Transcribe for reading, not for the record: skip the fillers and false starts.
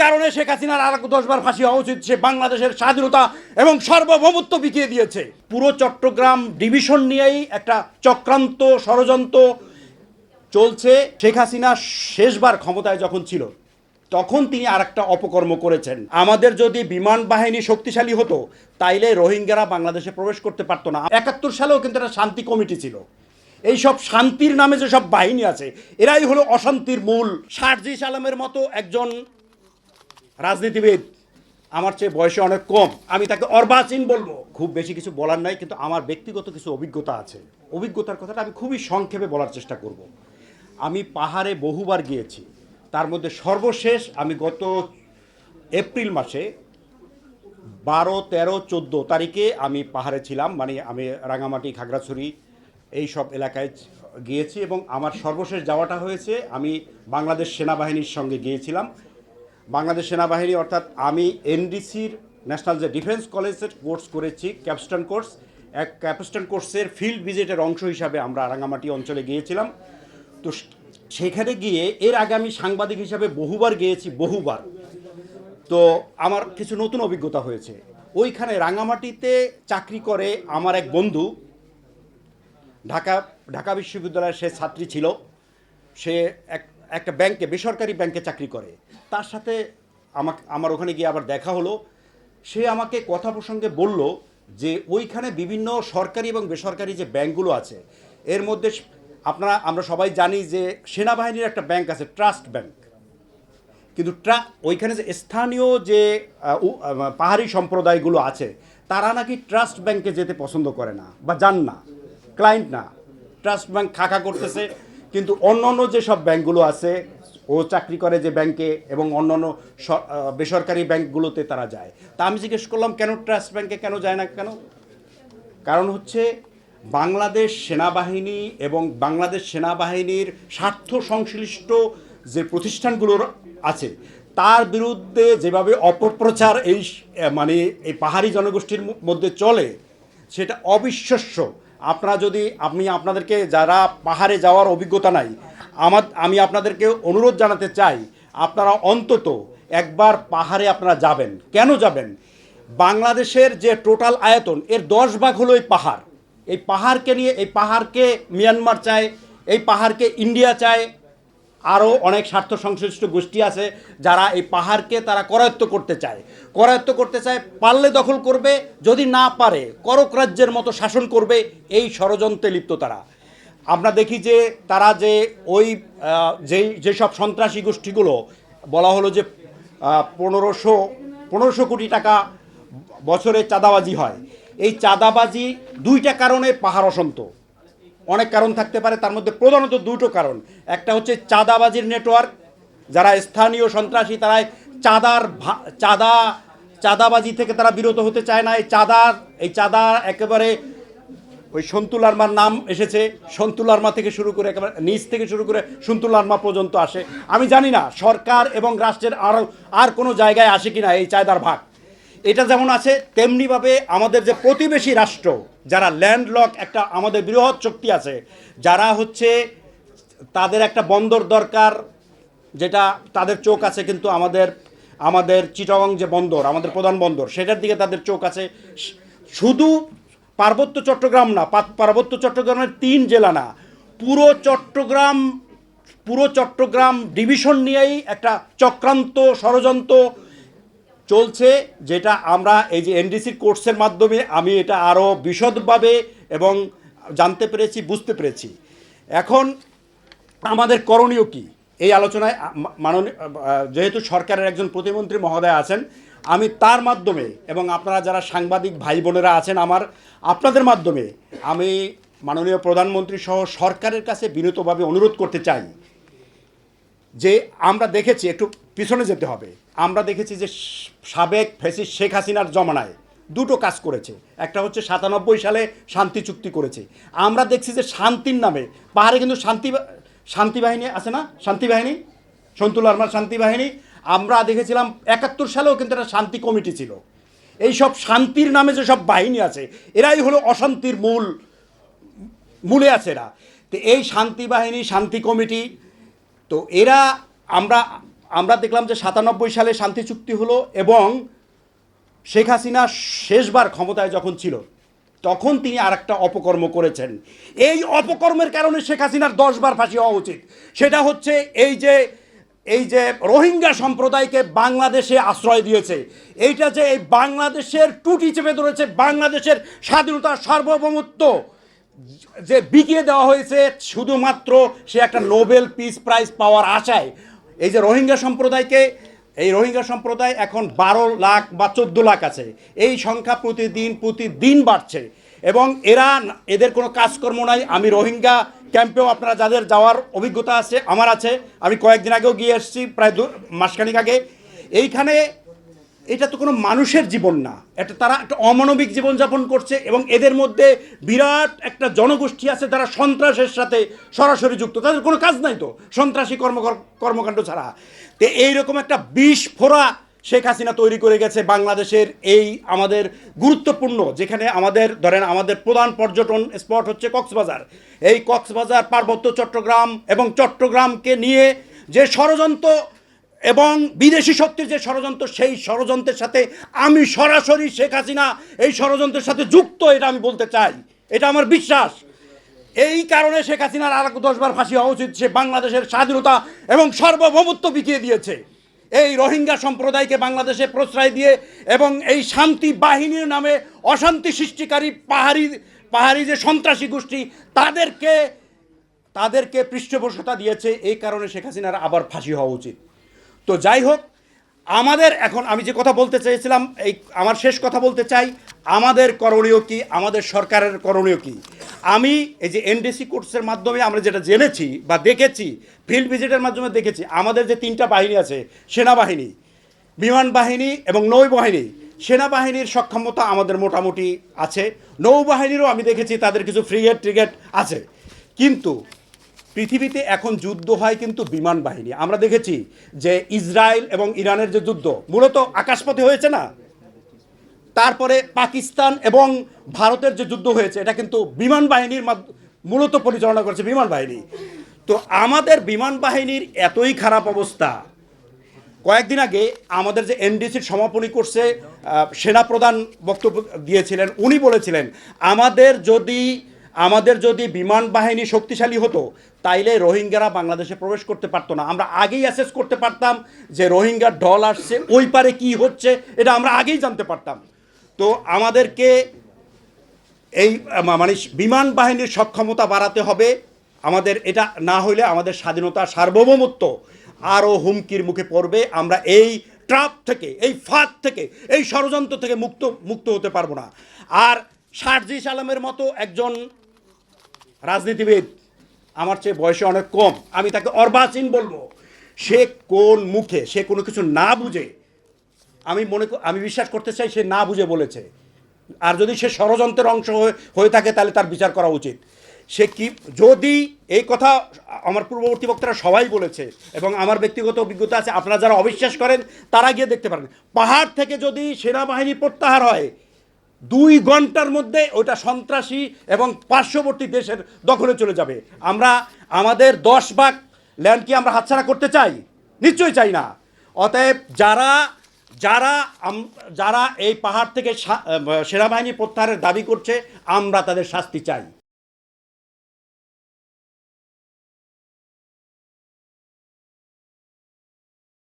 কারণে শেখ হাসিনার আর 10 বার ফাঁসি হওয়া উচিত। সে বাংলাদেশের স্বাধীনতা এবং সার্বভৌমত্ব বিকিয়ে দিয়েছে। পুরো চট্টগ্রাম ডিভিশন নিয়েই একটা চক্রান্ত ষড়যন্ত্র চলছে। শেখ হাসিনা শেষবার ক্ষমতায় যখন ছিল তখন তিনি আর একটা অপকর্ম করেছেন। আমাদের যদি বিমান বাহিনী শক্তিশালী হতো তাইলে রোহিঙ্গারা বাংলাদেশে প্রবেশ করতে পারতো না। 71 সালেও কিন্তু একটা শান্তি কমিটি ছিল। এই সব শান্তির নামে যে সব বাহিনী আছে এরাই হলো অশান্তির মূল। শারজিস আলমের মতো একজন রাজনীতিবিদ, আমার চেয়ে বয়সে অনেক কম, আমি তাকে অর্বাচীন বলবো। খুব বেশি কিছু বলার নাই, কিন্তু আমার ব্যক্তিগত কিছু অভিজ্ঞতা আছে। অভিজ্ঞতার কথাটা আমি খুবই সংক্ষেপে বলার চেষ্টা করব। আমি পাহাড়ে বহুবার গিয়েছি, তার মধ্যে সর্বশেষ আমি গত এপ্রিল মাসে 12, 13, 14 তারিখে আমি পাহাড়ে ছিলাম। মানে আমি রাঙামাটি, খাগড়াছড়ি এই সব এলাকায় গিয়েছি এবং আমার সর্বশেষ যাওয়াটা হয়েছে আমি বাংলাদেশ সেনাবাহিনীর সঙ্গে গিয়েছিলাম। বাংলাদেশ সেনাবাহিনী অর্থাৎ আমি এনডিসির ন্যাশনাল যে ডিফেন্স কলেজের কোর্স করেছি, ক্যাপস্টন কোর্স, এক ক্যাপস্টন কোর্সের ফিল্ড ভিজিটের অংশ হিসাবে আমরা রাঙামাটি অঞ্চলে গিয়েছিলাম। তো সেখানে গিয়ে এর আগে আমি সাংবাদিক হিসাবে বহুবার গিয়েছি, বহুবার। তো আমার কিছু নতুন অভিজ্ঞতা হয়েছে। ওইখানে রাঙামাটিতে চাকরি করে আমার এক বন্ধু, ঢাকা বিশ্ববিদ্যালয়ের সে ছাত্রী ছিল। সে একটা ব্যাংকে, বেসরকারি ব্যাংকে চাকরি করে। তার সাথে আমার ওখানে গিয়ে আবার দেখা হলো। সে আমাকে কথা প্রসঙ্গে বলল যে ওইখানে বিভিন্ন সরকারি এবং বেসরকারি যে ব্যাংকগুলো আছে এর মধ্যে আমরা সবাই জানি যে সেনাবাহিনীর একটা ব্যাংক আছে, ট্রাস্ট ব্যাংক। কিন্তু ওইখানে যে স্থানীয় যে পাহাড়ি সম্প্রদায়গুলো আছে তারা নাকি ট্রাস্ট ব্যাংকে যেতে পছন্দ করে না বা যান না, ক্লায়েন্ট না। ট্রাস্ট ব্যাংক খাকা করতেছে, কিন্তু অন্য যেসব ব্যাংকগুলো আছে, ও চাকরি করে যে ব্যাংকে এবং অন্যান্য বেসরকারি ব্যাংকগুলোতে তারা যায়। তা আমি জিজ্ঞেস করলাম কেন ট্রাস্ট ব্যাংকে কেন যায় না কেন? কারণ হচ্ছে বাংলাদেশ সেনাবাহিনী এবং বাংলাদেশ সেনাবাহিনীর স্বার্থ সংশ্লিষ্ট যে প্রতিষ্ঠানগুলোর আছে তার বিরুদ্ধে যেভাবে অপপ্রচার এই পাহাড়ি জনগোষ্ঠীর মধ্যে চলে সেটা অবিশ্বাস্য। আমি আপনাদেরকে যারা পাহাড়ে যাওয়ার অভিজ্ঞতা নাই, আমি আপনাদেরকে অনুরোধ জানাতে চাই আপনারা অন্তত একবার পাহাড়ে আপনারা যাবেন। কেন যাবেন? বাংলাদেশের যে টোটাল আয়তন এর 10 ভাগ হলো এই পাহাড়। এই পাহাড়কে নিয়ে, এই পাহাড়কে মিয়ানমার চায়, এই পাহাড়কে ইন্ডিয়া চায়, আরও অনেক স্বার্থ সংশ্লিষ্ট গোষ্ঠী আছে যারা এই পাহাড়কে তারা করায়ত্ত করতে চায়। পারলে দখল করবে, যদি না পারে করক রাজ্যের মতো শাসন করবে। এই ষড়যন্ত্রে লিপ্ত তারা। আমরা দেখি যে তারা যে যেসব সন্ত্রাসী গোষ্ঠীগুলো বলা হলো যে 1500 কোটি টাকা বছরে চাঁদাবাজি হয়, এই চাঁদাবাজি 2টা কারণে পাহাড় অশান্ত। অনেক কারণ থাকতে পারে, তার মধ্যে প্রধানত 2টো কারণ। একটা হচ্ছে চাঁদাবাজির নেটওয়ার্ক, যারা স্থানীয় সন্ত্রাসী তারা চাঁদাবাজি থেকে তারা বিরত হতে চায় না। এই চাঁদা একেবারে ওই সন্তু লারমার নাম এসেছে, সন্তু লারমা থেকে শুরু করে একেবারে নিচ থেকে শুরু করে সন্তু লারমা পর্যন্ত আসে। আমি জানি না সরকার এবং রাষ্ট্রের আর কোনো জায়গায় আসে কিনা এই চাঁদার ভাগ। এটা যেমন আছে তেমনিভাবে আমাদের যে প্রতিবেশী রাষ্ট্র যারা ল্যান্ডলক, একটা আমাদের বৃহৎ শক্তি আছে, যারা হচ্ছে তাদের একটা বন্দর দরকার, যেটা তাদের চোখ আছে, কিন্তু আমাদের চিটাগং যে বন্দর, আমাদের প্রধান বন্দর, সেটার দিকে তাদের চোখ আছে। শুধু পার্বত্য চট্টগ্রাম না, পার্বত্য চট্টগ্রামের 3 জেলা না, পুরো চট্টগ্রাম ডিভিশন নিয়েই একটা চক্রান্ত ষড়যন্ত্র চলছে, যেটা আমরা এই যে এনডিসির কোর্সের মাধ্যমে আমি এটা আরও বিশদভাবে এবং জানতে পেরেছি, বুঝতে পেরেছি। এখন আমাদের করণীয় কি এই আলোচনায়? যেহেতু সরকারের একজন প্রতিমন্ত্রী মহোদয় আছেন, আমি তার মাধ্যমে এবং আপনারা যারা সাংবাদিক ভাই বোনেরা আছেন আপনাদের মাধ্যমে আমি মাননীয় প্রধানমন্ত্রী সহ সরকারের কাছে বিনীতভাবে অনুরোধ করতে চাই যে আমরা দেখেছি, একটু পিছনে যেতে হবে, আমরা দেখেছি যে সাবেক ফ্যাসিস্ট শেখ হাসিনার জমানায় 2টো কাজ করেছে। একটা হচ্ছে 97 সালে শান্তি চুক্তি করেছে। আমরা দেখছি যে শান্তির নামে পাহাড়ে কিন্তু শান্তি বাহিনী আছে না, শান্তি বাহিনী, সন্তু লারমার শান্তি বাহিনী। আমরা দেখেছিলাম 71 সালেও কিন্তু একটা শান্তি কমিটি ছিল। এই সব শান্তির নামে যে সব বাহিনী আছে এরাই হলো অশান্তির মূলে আছে এরা। তো এই শান্তি বাহিনী, শান্তি কমিটি, তো এরা আমরা দেখলাম যে 97 সালে শান্তি চুক্তি হলো এবং শেখ হাসিনা শেষবার ক্ষমতায় যখন ছিল তখন তিনি আরেকটা অপকর্ম করেছেন। এই অপকর্মের কারণে শেখ হাসিনার 10 বার ফাঁসি হওয়া উচিত। সেটা হচ্ছে এই যে রোহিঙ্গা সম্প্রদায়কে বাংলাদেশে আশ্রয় দিয়েছে, এইটা যে এই বাংলাদেশের টুটি চেপে ধরেছে, বাংলাদেশের স্বাধীনতা সার্বভৌমত্ব যে বিকিয়ে দেওয়া হয়েছে শুধুমাত্র সে একটা নোবেল পিস প্রাইজ পাওয়ার আশায়। এই যে রোহিঙ্গা সম্প্রদায় এখন 12 লাখ বা 14 লাখ আছে। এই সংখ্যা প্রতিদিন বাড়ছে এবং এদের কোনো কাজকর্ম নাই। আমি রোহিঙ্গা ক্যাম্পেও আপনারা যাদের যাওয়ার অভিজ্ঞতা আছে, আমার আছে, আমি কয়েকদিন আগেও গিয়ে এসেছি, প্রায় মাসখানেক আগে। এইখানে এটা তো কোনো মানুষের জীবন না, তারা একটা অমানবিক জীবনযাপন করছে এবং এদের মধ্যে বিরাট একটা জনগোষ্ঠী আছে যারা সন্ত্রাসের সাথে সরাসরি যুক্ত। তাদের কোনো কাজ নাই তো সন্ত্রাসী কর্মকাণ্ড ছাড়া। তো এইরকম একটা বিস্ফোরা শেখ হাসিনা তৈরি করে গেছে বাংলাদেশের এই আমাদের গুরুত্বপূর্ণ, যেখানে আমাদের প্রধান পর্যটন স্পট হচ্ছে কক্সবাজার। এই কক্সবাজার, পার্বত্য চট্টগ্রাম এবং চট্টগ্রামকে নিয়ে যে ষড়যন্ত্র এবং বিদেশি শক্তির যে ষড়যন্ত্র, সেই ষড়যন্ত্রের সাথে আমি সরাসরি শেখ হাসিনা এই ষড়যন্ত্রের সাথে যুক্ত, এটা আমি বলতে চাই, এটা আমার বিশ্বাস। এই কারণে শেখ হাসিনার আর 10 বার ফাঁসি হওয়া উচিত। সে বাংলাদেশের স্বাধীনতা এবং সার্বভৌমত্ব বিকিয়ে দিয়েছে এই রোহিঙ্গা সম্প্রদায়কে বাংলাদেশে প্রশ্রয় দিয়ে, এবং এই শান্তি বাহিনীর নামে অশান্তি সৃষ্টিকারী পাহাড়ি যে সন্ত্রাসী গোষ্ঠী তাদেরকে পৃষ্ঠপোষকতা দিয়েছে। এই কারণে শেখ হাসিনার আবার ফাঁসি হওয়া উচিত। তো যাই হোক, আমাদের এখন আমি যে কথা বলতে চেয়েছিলাম, আমার শেষ কথা বলতে চাই, আমাদের করণীয় কি, আমাদের সরকারের করণীয় কি। আমি এই যে এনডিসি কোর্সের মাধ্যমে আমরা যেটা জেনেছি বা দেখেছি, ফিল্ড ভিজিটের মাধ্যমে দেখেছি, আমাদের যে 3টা বাহিনী আছে, সেনাবাহিনী, বিমান বাহিনী এবং নৌবাহিনী। সেনাবাহিনীর সক্ষমতা আমাদের মোটামুটি আছে, নৌবাহিনীরও আমি দেখেছি তাদের কিছু ফ্রিগেট আছে। কিন্তু পৃথিবীতে এখন যুদ্ধ হয় কিন্তু বিমান বাহিনী। আমরা দেখেছি যে ইসরায়েল এবং ইরানের যে যুদ্ধ মূলত আকাশপথে হয়েছে না, তারপরে পাকিস্তান এবং ভারতের যে যুদ্ধ হয়েছে এটা কিন্তু বিমান বাহিনীর মূলত পরিচালনা করেছে বিমান বাহিনী। তো আমাদের বিমান বাহিনীর এতই খারাপ অবস্থা, কয়েকদিন আগে আমাদের যে এনডিসির সমাপনী কোর্সে সেনাপ্রধান বক্তব্য দিয়েছিলেন, উনি বলেছিলেন আমাদের যদি বিমান বাহিনী শক্তিশালী হতো তাইলে রোহিঙ্গারা বাংলাদেশে প্রবেশ করতে পারতো না। আমরা আগেই অ্যাসেস করতে পারতাম যে রোহিঙ্গার ঢল আসছে, ওই পারে কি হচ্ছে, এটা আমরা আগেই জানতে পারতাম। তো আমাদেরকে এই বিমান বাহিনীর সক্ষমতা বাড়াতে হবে আমাদের। এটা না হইলে আমাদের স্বাধীনতা সার্বভৌমত্ব আরও হুমকির মুখে পড়বে। আমরা এই ট্রাপ থেকে, এই ফাঁদ থেকে, এই ষড়যন্ত্র থেকে মুক্ত হতে পারবো না। আর শারজিস আলমের মতো একজন রাজনীতিবিদ, আমার চেয়ে বয়সে অনেক কম, আমি তাকে অর্বাচীন বলবো। সে কোন মুখে, সে কোনো কিছু না বুঝে, আমি বিশ্বাস করতে চাই সে না বুঝে বলেছে। আর যদি সে ষড়যন্ত্রের অংশ হয়ে থাকে তাহলে তার বিচার করা উচিত। সে কি, যদি এই কথা আমার পূর্ববর্তী বক্তারা সবাই বলেছে এবং আমার ব্যক্তিগত অভিজ্ঞতা আছে, আপনারা যারা অবিশ্বাস করেন তারা গিয়ে দেখতে পারেন, পাহাড় থেকে যদি সেনাবাহিনী প্রত্যাহার হয় 2 ঘন্টার মধ্যে ওটা সন্ত্রাসী এবং পার্শ্ববর্তী দেশের দখলে চলে যাবে। আমাদের 10 ভাগ ল্যান্ড কি আমরা হাতছাড়া করতে চাই? নিশ্চয়ই চাই না। অতএব যারা এই পাহাড় থেকে সেনাবাহিনী প্রত্যাহারের দাবি করছে, আমরা তাদের শাস্তি চাই।